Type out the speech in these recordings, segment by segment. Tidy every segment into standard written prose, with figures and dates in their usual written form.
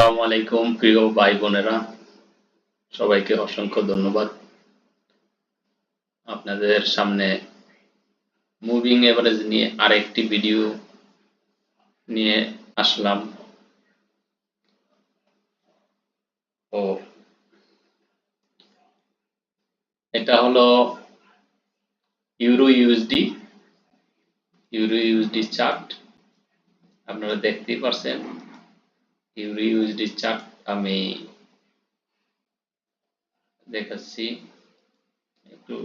আসসালামু আলাইকুম প্রিয় ভাই বোনেরা, সবাইকে অসংখ্য ধন্যবাদ। আপনাদের সামনে মুভিং এভারেজ নিয়ে আরেকটি ভিডিও নিয়ে আসলাম। ও এটা হলো ইউরো ইউএসডি চার্ট। আপনারা দেখতেই পারছেন ইউরো ইউএসডি চার্ট আমি দেখাচ্ছি একটু।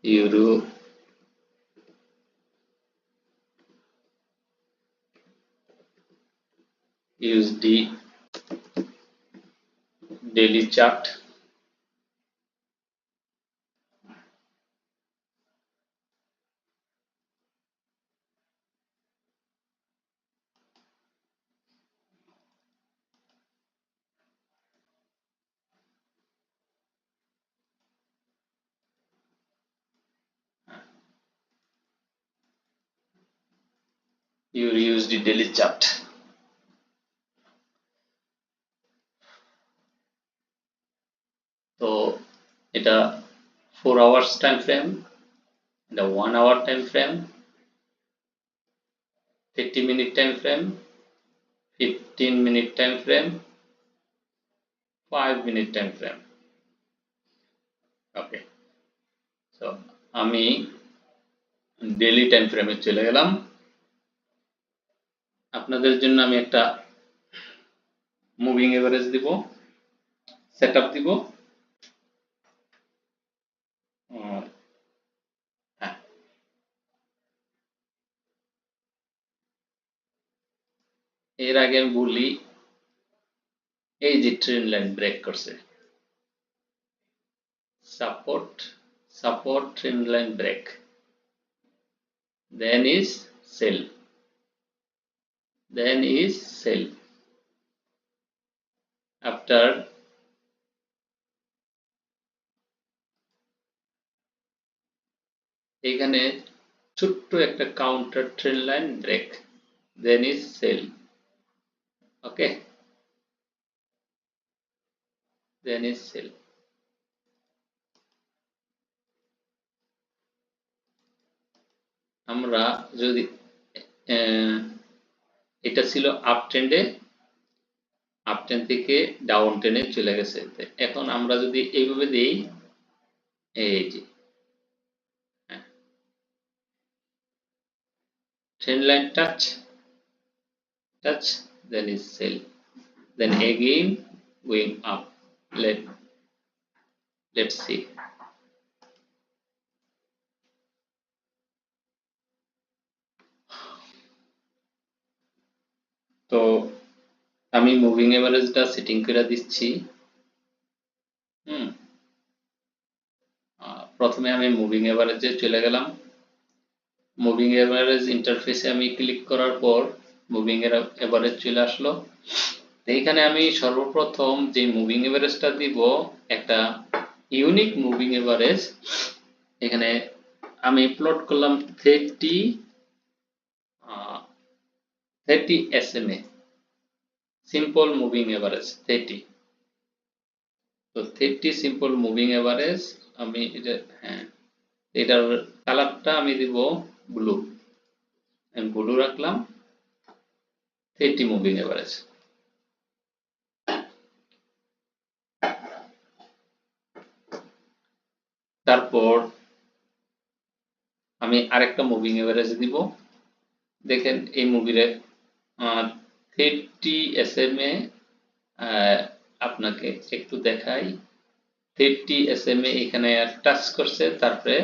Euro USD daily chart. Euro USD daily chart. তো এটা 4 আওয়ার্স টাইম ফ্রেম, এটা 1 hour time frame, 30 minute time frame, 15 minute time frame, 5 minute time frame. Okay, so আমি ডেইলি টাইম ফ্রেমে চলে গেলাম। আপনাদের জন্য আমি একটা মুভিং এভারেজ দিব, সেটআপ দিব। হ্যাঁ, এর আগে আমি বলি, এই যে ট্রেন লাইন ব্রেক করছে, support train line break, then is sell, after এখানে ছোট্ট একটা counter train line break, then is sell. Okay, then is sell. আমরা যদি এটা ছিল আপ ট্রেন্ডে, আপ ট্রেন্ড থেকে ডাউন ট্রেনে চলে গেছে। এখন আমরা যদি এইভাবে দেই, এই যে trend line touch, then is sell, then again going up. Let's see. তো আমি মুভিং এভারেজটা সেটিং করে দিচ্ছি। প্রথমে আমি মুভিং এভারেজে চলে গেলাম। মুভিং এভারেজ ইন্টারফেসে আমি ক্লিক করার পর মুভিং এভারেজ চলে আসলো। এইখানে আমি সর্বপ্রথম যে মুভিং এভারেজটা দিব, একটা ইউনিক মুভিং এভারেজ। এখানে আমি প্লট করলাম 30 SMA সিম্পল মুভিং এভারেজ 30। তো 30 সিম্পল মুভিং এভারেজ আমি এটা, হ্যাঁ, এটার কালারটা আমি দিব ব্লু, আমি ব্লু রাখলাম। 30 মুভিং এভারেজ। তারপর আমি আরেকটা মুভিং এভারেজ দিব। দেখেন এই মুভিরে 30 SMA, আপনাকে একটু দেখাই। 30 SMA এখানে টাচ করছে, তারপরে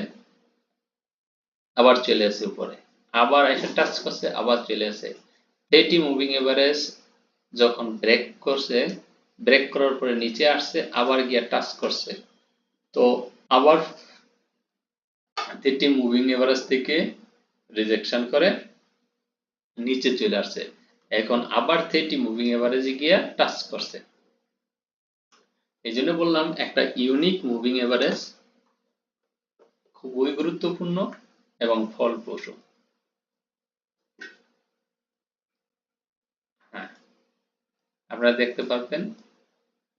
আবার চলে আসে উপরে, আবার এসে টাচ করছে, আবার চলে আসে। 30 মুভিং এভারেজ যখন ব্রেক করছে, ব্রেক করার পরে নিচে আসছে, আবার গিয়ে টাচ করছে, তো আবার 30 মুভিং এভারেজ থেকে রিজেকশন করে নিচে চলে আসছে। এখন আবার 30 মুভিং এভারেজে গিয়ে টাচ করছে। এই জন্য বললাম একটা ইউনিক মুভিং এভারেজ খুবই গুরুত্বপূর্ণ এবং ফলপ্রসূ। আপনারা দেখতে পারবেন,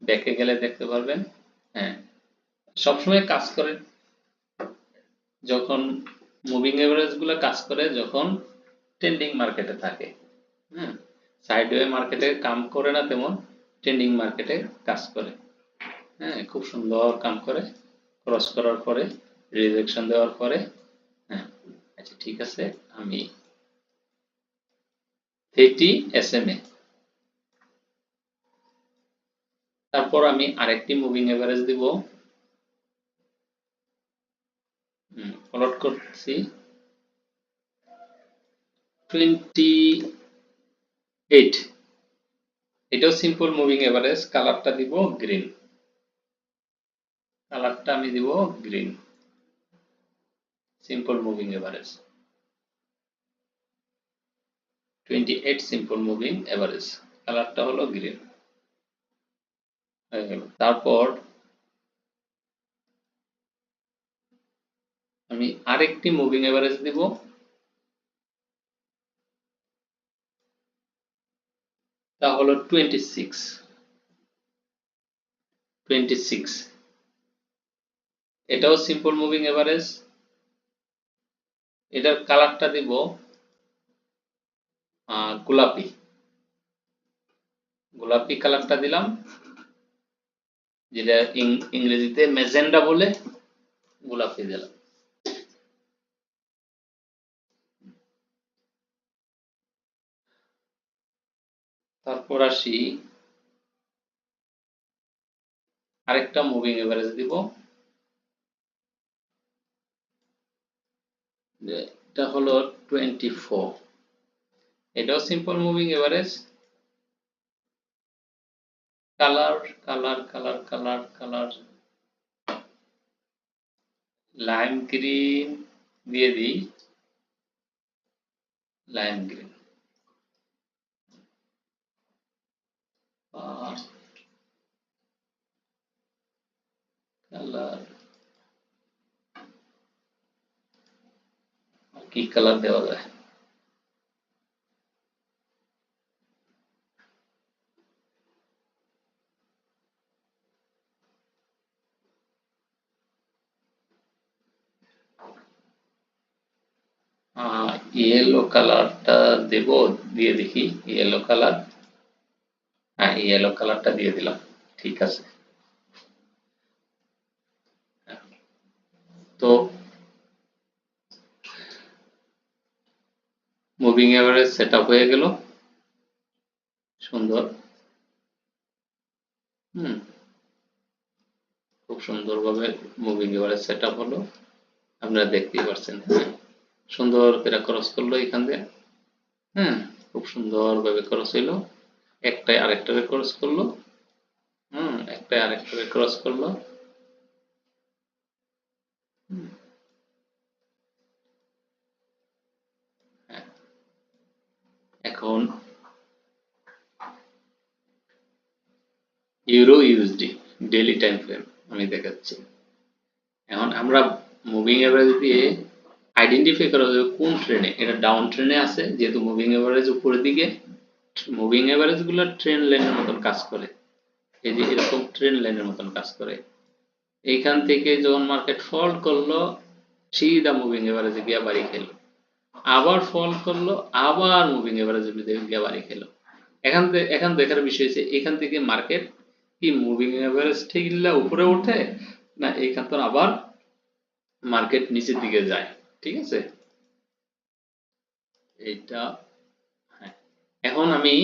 ব্যাকে গেলে দেখতে পারবেন। হ্যাঁ, সবসময় কাজ করে যখন মুভিং এভারেজ গুলো কাজ করে যখন ট্রেন্ডিং মার্কেটে থাকে। হ্যাঁ, সাইডওয়ে মার্কেটে কাম করে না, তেমন ট্রেন্ডিং মার্কেটে কাজ করে। হ্যাঁ, খুব সুন্দর কাম করে ক্রস করার পরে, রিজেকশন দেওয়ার পরে। হ্যাঁ, আচ্ছা ঠিক আছে, আমি 30 SMA, তারপর আমি আরেকটি মুভিং এভারেজ দিব, প্লট করছি 28। এটাও সিম্পল মুভিং এভারেজ, কালারটা দিব গ্রিন, কালারটা আমি দিব green, simple moving average 28 simple moving average, কালারটা হলো গ্রিন হয়ে গেল। তারপর আমি আরেকটি মুভিং এভারেজ দিব, তা হলো 26। এটাও সিম্পল মুভিং এভারেজ, এটার কালারটা দিব গোলাপি, গোলাপি কালারটা দিলাম, যেটা ইংরেজিতে ম্যাজেন্ডা বলে, গোলাপি দিলাম। তারপর আসি আরেকটা মুভিং এভারেজ দিব, এটা হলো 24। এটাও simple moving average, colour colour colour colour colour lime green দিয়ে দিই, লাইম গ্রিন। কালার কি কালার দেওয়া যায়, ইয়েলো কালারটা দেব, দিয়ে দেখি ইয়েলো কালার। হ্যাঁ, ইয়েলো কালারটা দিয়ে দিলাম, ঠিক আছে। তো মুভিং এভারেজ সেট আপ হয়ে গেল সুন্দর। খুব সুন্দরভাবে মুভিং এভারেজ সেট আপ হলো, আপনারা দেখতেই পাচ্ছেন। হ্যাঁ, সুন্দর করে ক্রস করলো এখান দিয়ে। হ্যাঁ, খুব সুন্দরভাবে ক্রস হইলো, একটাই আরেকটারে ক্রস করলো। একটাই আরেকটারে ক্রস করলো। এখন euro USD daily time frame আমি দেখাচ্ছি। এখন আমরা মুভিং এভারেজ দিয়ে আইডেন্টিফাই করা যাবে কোন ট্রেনে, এটা ডাউন ট্রেনে আছে, যেহেতু মুভিং এভারেজ উপরের দিকে, মুভিং এভারেজ গুলো ট্রেন লাইনের মতন কাজ করে, এই যে এরকম ট্রেন লাইনের মতন কাজ করে। এইখান থেকে যখন মার্কেট ফল করলো, সিধা মুভিং এভারেজে গিয়া বাড়ি খেলো, আবার ফল করলো, আবার মুভিং এভারেজে গিয়া বাড়ি খেলো। এখন দেখার বিষয় হচ্ছে এখান থেকে মার্কেট কি মুভিং এভারেজ ঠিকলা উপরে ওঠে, না এইখান তো আবার মার্কেট নিচের দিকে যায়। ঠিক আছে, এইটা। হ্যাঁ, এখন আমি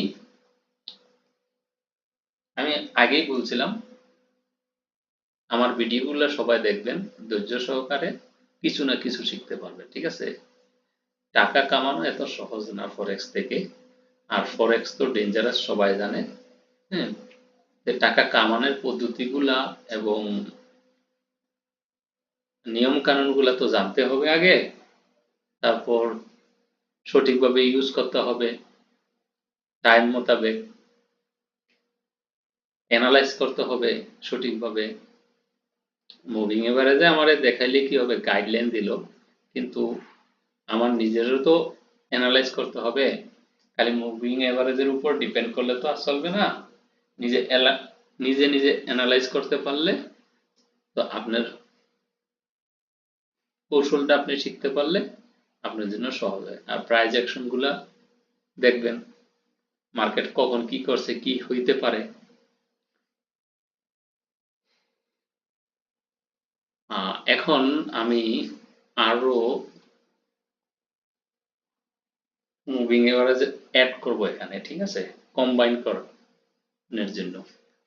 আগেই বলছিলাম আমার ভিডিওগুলো সবাই দেখবেন ধৈর্য সহকারে, কিছু না কিছু শিখতে পারবে। ঠিক আছে, টাকা কামানো এত সহজ না ফরেক্স থেকে, আর ফরেক্স তো ডেঞ্জারাস সবাই জানে। হ্যাঁ, টাকা কামানোর পদ্ধতিগুলা এবং নিয়ম কানুনগুলা তো জানতে হবে আগে, তারপর সঠিকভাবে ইউজ করতে হবে, টাইম মোতাবেক অ্যানালাইজ করতে হবে সঠিকভাবে। মুভিং এভারেজে আমারে দেখাইলে কি হবে, গাইডলাইন দিল, কিন্তু আমার নিজেরও তো অ্যানালাইজ করতে হবে, খালি মুভিং এভারেজের উপর ডিপেন্ড করলে তো আর চলবে না। নিজে নিজে নিজে অ্যানালাইজ করতে পারলে, তো আপনার কৌশলটা আপনি শিখতে পারলে আপনার জন্য সহজ হয়। আর প্রাইস অ্যাকশন গুলা দেখবেন, মার্কেট কখন কি করছে, কি হইতে পারে। এখন আমি আরো মুভিং এভারেজ অ্যাড করব এখানে, ঠিক আছে, কম্বাইন করার জন্য।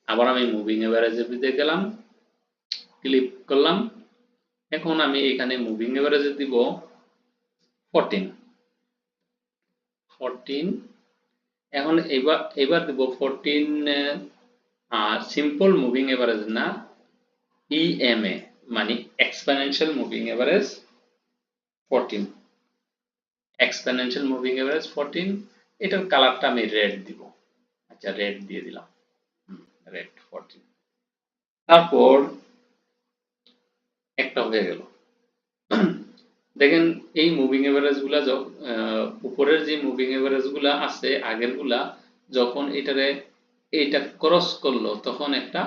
আবার আমি মুভিং এভারেজের ভিতরে গেলাম, ক্লিক করলাম। এখন আমি এখানে মুভিং এভারেজে দিব 14। এখন এবার দিব 14 সিম্পল মুভিং এভারেজ না, ইএমএ মানে exponential moving average 14। Exponential moving average 14, এটার কালারটা আমি রেড দিব। আচ্ছা, রেড দিয়ে দিলাম, রেড 14। তারপর একটা হয়ে গেল। দেখেন এই মুভিং এভারেজ গুলা উপরের যে মুভিং এভারেজ গুলা আছে আগের গুলা, যখন এটা ক্রস করলো তখন একটা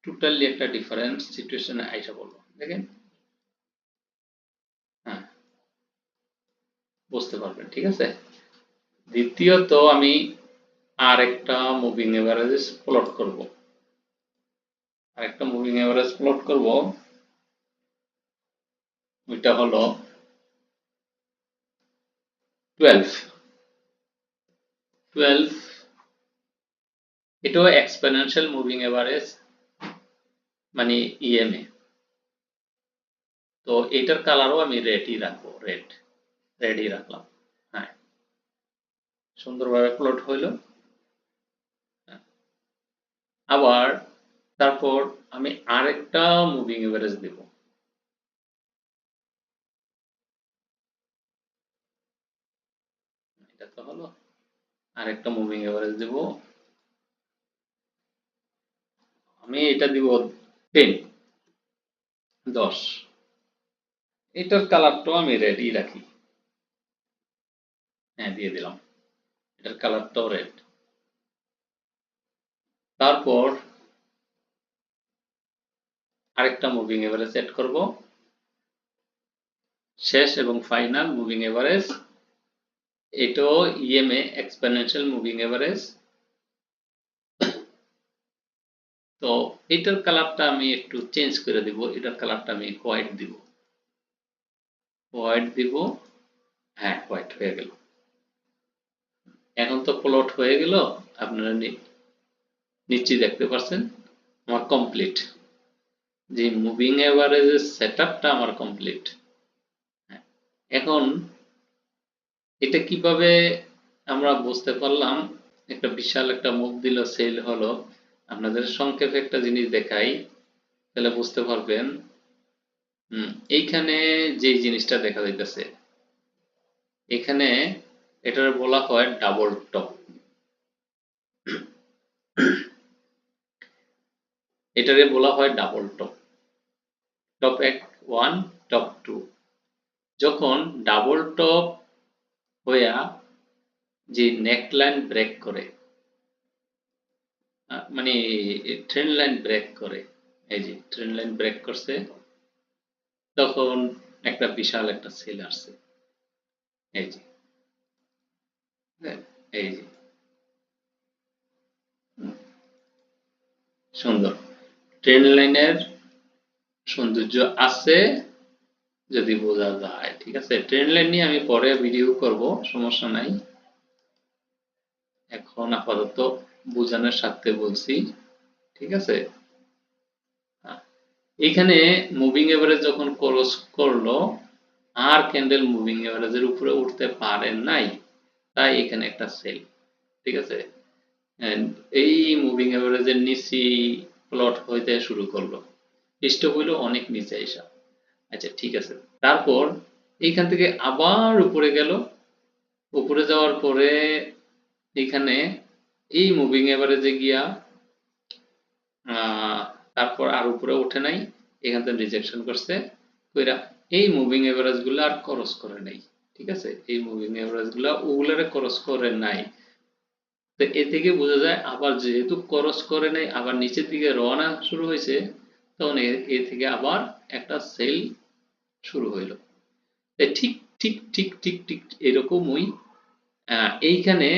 টোটালি একটা ডিফারেন্ট সিচুয়েশনে আইসা পড়লো। দেখেন, হ্যাঁ, বুঝতে পারবেন, ঠিক আছে। দ্বিতীয়ত আমি আর একটা মুভিং এভারেজ প্লট করব, আরেকটা মুভিং এভারেজ প্লট করব। ওইটা হলো 12। এটাও এক্সপোনেনশিয়াল মুভিং এভারেজ মানে ইএমএ। তো এটার কালারও আমি রেডই রাখবো, রেডই রাখলাম। হ্যাঁ, সুন্দরভাবে প্লট হইল। আবার তারপর আমি আরেকটা মুভিং এভারেজ দেব। এটা তো হলো, আরেকটা মুভিং এভারেজ দেব। আমি এটা দিব 10। এটার কালারটাও আমি রেডই রাখি। হ্যাঁ, দিয়ে দিলাম, এটার কালারটাও রেড। তারপর আরেকটা মুভিং এভারেজ সেট করব, শেষ এবং ফাইনাল মুভিং এভারেজ। এটাও ইএমএ এক্সপোনেনশিয়াল মুভিং এভারেজ। তো এটার কালারটা আমি একটু চেঞ্জ করে দিব, এটার কালারটা আমি হোয়াইট দিব, হ্যাঁ, হোয়াইট হয়ে গেল। এখন তো প্লট হয়ে গেল, আপনারা নিশ্চয়ই দেখতে পাচ্ছেন আমার কমপ্লিট, যে মুভিং এভারেজের সেটআপটা আমার কমপ্লিট। এখন এটা কিভাবে আমরা বুঝতে পারলাম, একটা বিশাল একটা মুভ দিল, সেল হলো। আপনাদের সংক্ষেপে একটা জিনিস দেখাই, তাহলে বুঝতে পারবেন। এইখানে যে জিনিসটা দেখা যাইতেছে, এখানে এটার বলা হয় ডাবল টপ। এটারে বলা হয় ডাবল টপ, টপ 1, টপ 2। যখন ডাবল টপ হইয়া যে নেকলাইন ব্রেক করে, মানে ট্রেন্ড লাইন ব্রেক করে, এই যে ট্রেন্ড লাইন ব্রেক করছে, তখন একটা বিশাল একটা সেল আসছে। এই যে, এই যে, সুন্দর ট্রেন্ড লাইনের সৌন্দর্য আছে যদি বোঝা যায়, ঠিক আছে। ট্রেন্ড লাইন নিয়ে আমি পরে ভিডিও করব, সমস্যা নাই। এখন আপাতত বোঝানোর সাথে বলছি, ঠিক আছে। এখানে মুভিং এভারেজ যখন ক্রস করলো, আর ক্যান্ডেল মুভিং এভারেজের উপরে উঠতে পারে নাই, তাই এখানে একটা সেল, ঠিক আছে। এই মুভিং এভারেজের নিচে প্লট হইতে শুরু করলো, স্টপ হইলো অনেক নিচে আসা। আচ্ছা, ঠিক আছে। তারপর এইখান থেকে আবার উপরে গেল, উপরে যাওয়ার পরে এখানে এই মুভিং এভারেজে গিয়া তারপর আর উপরে ওঠে নাই, এখান থেকে রিজেকশন করছে, কইরা এই মুভিং এভারেজ গুলো আর ক্রস করে নাই, ঠিক আছে। এই মুভিং এভারেজ গুলো ওগুলারে ক্রস করে নাই, তো এ থেকে বোঝা যায় আবার যেহেতু ক্রস করে নাই, আবার নিচের দিকে রওনা শুরু হয়েছে, তখন এ থেকে আবার একটা সেল শুরু হইলো। ঠিক ঠিক ঠিক ঠিক ঠিক এরকমই এইখানে,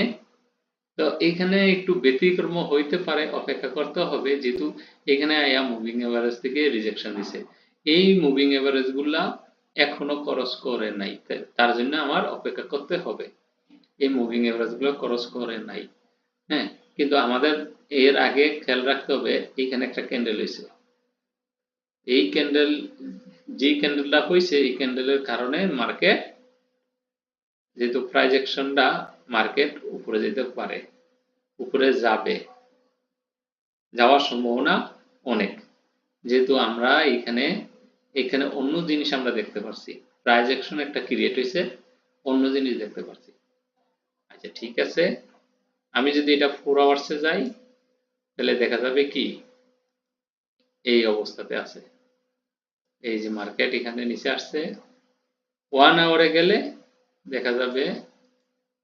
তো এইখানে একটু ব্যতিক্রম হইতে পারে, অপেক্ষা করতে হবে, যেহেতু এখানে আয়া মুভিং এভারেজ থেকে রিজেকশন দিছে। এই মুভিং এভারেজ গুলা এখনো ক্রস করে নাই, তার জন্য আমার অপেক্ষা করতে হবে। এই মুভিং এভারেজ গুলো ক্রস করে নাই। হ্যাঁ, কিন্তু আমাদের এর আগে খেয়াল রাখতে হবে, এইখানে একটা ক্যান্ডেল হয়েছে। এই ক্যান্ডেল, যে ক্যান্ডেলটা হয়েছে, এই ক্যান্ডেলের কারণে মার্কেট, যেহেতু প্রাইস অ্যাকশনটা, মার্কেট উপরে যেতে পারে, উপরে যাবে, যাওয়ার সম্ভাবনা অনেক। যেহেতু আমরা এখানে অন্য জিনিস আমরা দেখতে পাচ্ছি, প্রাইস অ্যাকশন একটা ক্রিয়েট হয়েছে, অন্য জিনিস দেখতে পাচ্ছি। আচ্ছা ঠিক আছে, আমি যদি এটা 4 আওয়ার্সে যাই, তাহলে দেখা যাবে কি এই অবস্থাতে আছে। এই যে মার্কেট এখানে নিচে আসছে, 1 আওয়ারে গেলে দেখা যাবে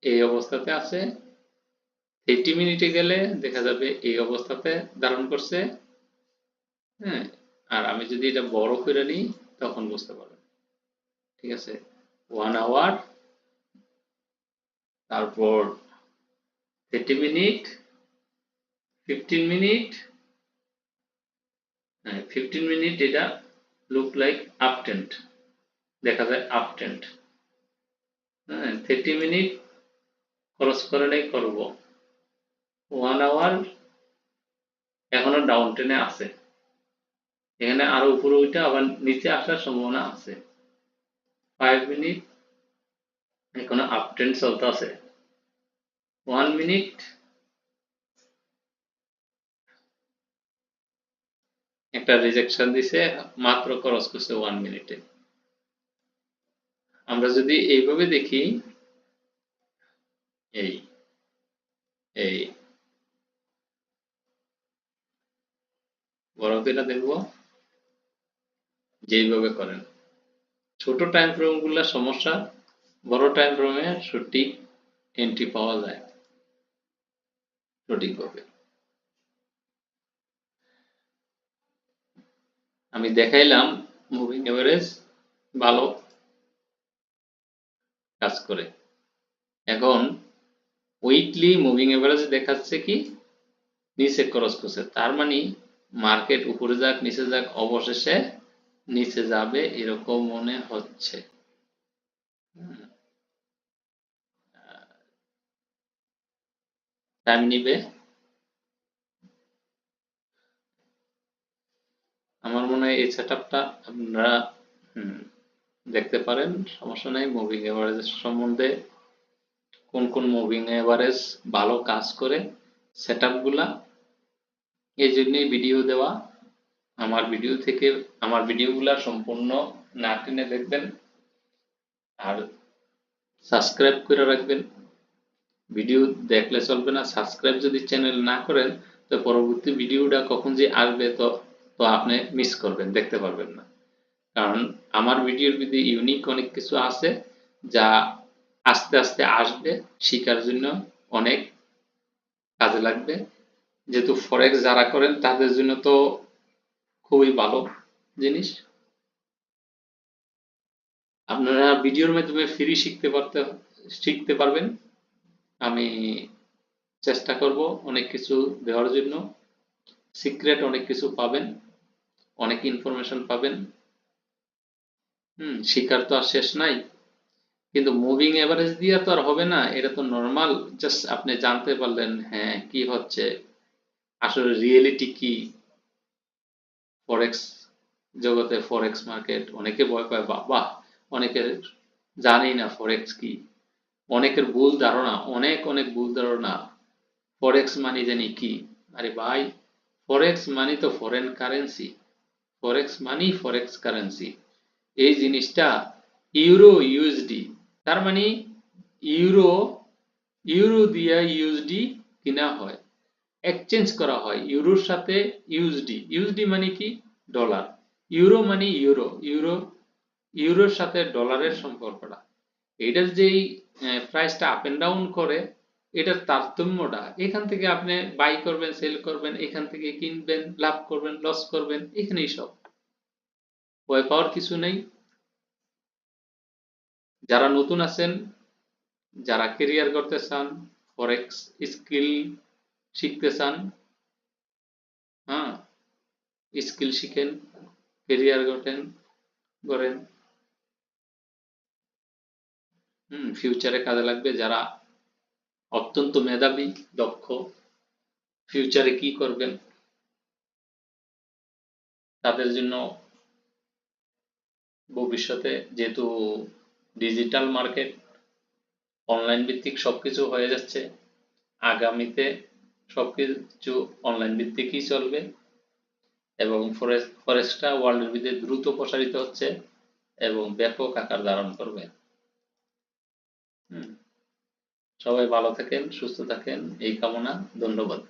এই অবস্থাতে আছে, 30 মিনিটে গেলে দেখা যাবে এই অবস্থাতে ধারণ করছে। হ্যাঁ, আর আমি যদি এটা বড় করে নিই, তখন বুঝতে পারবেন। ঠিক আছে, 1 আওয়ার, তারপর 30 মিনিট, 15 মিনিট, 15 মিনিট, এটা লুক লাইক আপ ট্রেন্ড, দেখা যায় আপ ট্রেন্ড। হ্যাঁ, 30 মিনিট ক্রস করে নাই, করব 1 আওয়ার, এখনো ডাউন ট্রেনে আছে, এখানে আরো উপরে উঠে আবার নিচে আসার সম্ভাবনা আছে। 5 মিনিট, এখনো আপ ট্রেন্ড চলতে আছে। 1 মিনিট, একটা রিজেকশন দিছে, মাত্র ক্রস করছে 1 মিনিটে। আমরা যদি এইভাবে দেখি, এই এই বড় এটা দেখবো, যেইভাবে করেন। ছোট টাইম ফ্রেম গুলা সমস্যা, বড় টাইম ফ্রেমে সঠিক এন্ট্রি পাওয়া যায় সঠিকভাবে। আমি দেখাইলাম মুভিং এভারেজ ভালো কাজ করে। এখন উইকলি মুভিং এভারেজ দেখাচ্ছে কি নিচে ক্রস করছে, তার মানে মার্কেট উপরে যাক নিচে যাক, অবশেষে নিচে যাবে এরকম মনে হচ্ছে। টাইম নিবে, আমার মনে হয় এই সেটআপটা আপনারা দেখতে পারেন, সমস্যা নাই। মুভিং এভারেজ সম্বন্ধে কোন কোন মুভিং এভারেজ ভালো কাজ করে, সেটআপগুলা, এই জন্যই ভিডিও দেওয়া। আমার ভিডিওগুলা সম্পূর্ণ না টেনে দেখবেন, আর সাবস্ক্রাইব করে রাখবেন। ভিডিও দেখলে চলবে না, সাবস্ক্রাইব যদি চ্যানেল না করেন, তো পরবর্তী ভিডিওটা কখন যে আসবে তো আপনি মিস করবেন, দেখতে পারবেন না। কারণ আমার ভিডিওর মধ্যে ইউনিক অনেক কিছু আছে, যা আস্তে আস্তে আসবে, শেখার জন্য অনেক কাজে লাগবে। যেহেতু ফরেক্স যারা করেন তাদের জন্য তো খুবই ভালো জিনিস। আপনারা ভিডিওর মাধ্যমে ফ্রি শিখতে পারবেন। আমি চেষ্টা করব অনেক কিছু দেওয়ার জন্য, সিক্রেট অনেক কিছু পাবেন, অনেক ইনফরমেশন পাবেন। শিকার তো আর শেষ নাই। কিন্তু মুভিং এভারেজ দিয়ে তো আর হবে না, এটা তো নর্মাল, জাস্ট আপনি জানতে পারলেন হ্যাঁ কি হচ্ছে, আসলে রিয়েলিটি কি। ফরেক্স জগতে, ফরেক্স মার্কেট, অনেকে ভয় পায়, বাবা অনেকে জানেই না ফরেক্স কি, অনেকের ভুল ধারণা, অনেক অনেক ভুল ধারণা, ফরেক্স মানি জানি কি। আরে ভাই, ফরেক্স মানি তো ফরেন কারেন্সি, ফরেক্স মানি ফরেক্স কারেন্সি। এই জিনিসটা ইউরো ইউএসডি, তার মানে ইউরো ইউরো দিয়ে ইউএসডি কিনা হয়, এক্সচেঞ্জ করা হয় ইউরোর সাথে ইউএসডি। ইউএসডি মানে কি? ডলার। ইউরো মানে ইউরোর সাথে ডলারের সম্পর্কটা, এটার যেই প্রাইসটা আপ এন্ড ডাউন করে, এটার তারতম্যটা এখান থেকে আপনি বাই করবেন, সেল করবেন, এখান থেকে কিনবেন, লাভ করবেন, লস করবেন, এখানেই সব। ভয় পাওয়ার কিছু নেই। যারা নতুন আছেন, যারা কেরিয়ার করতে চান, ফরেক্স স্কিল শিখতে চান, হ্যাঁ, স্কিল শিখেন, কেরিয়ার গড়েন, ফিউচারে কাজে লাগবে। যারা অত্যন্ত মেধাবী, দক্ষ, ফিউচারে কি করবেন তাদের জন্য ভবিষ্যতে, যেহেতু ডিজিটাল মার্কেট, অনলাইন ভিত্তিক সবকিছু হয়ে যাচ্ছে, আগামীতে সবকিছু অনলাইন ভিত্তিকই চলবে এবং ফরেক্সটা ওয়ার্ল্ডের ভিতরে দ্রুত প্রসারিত হচ্ছে এবং ব্যাপক আকার ধারণ করবে। হুম, সবাই ভালো থাকেন, সুস্থ থাকেন এই কামনা। ধন্যবাদ।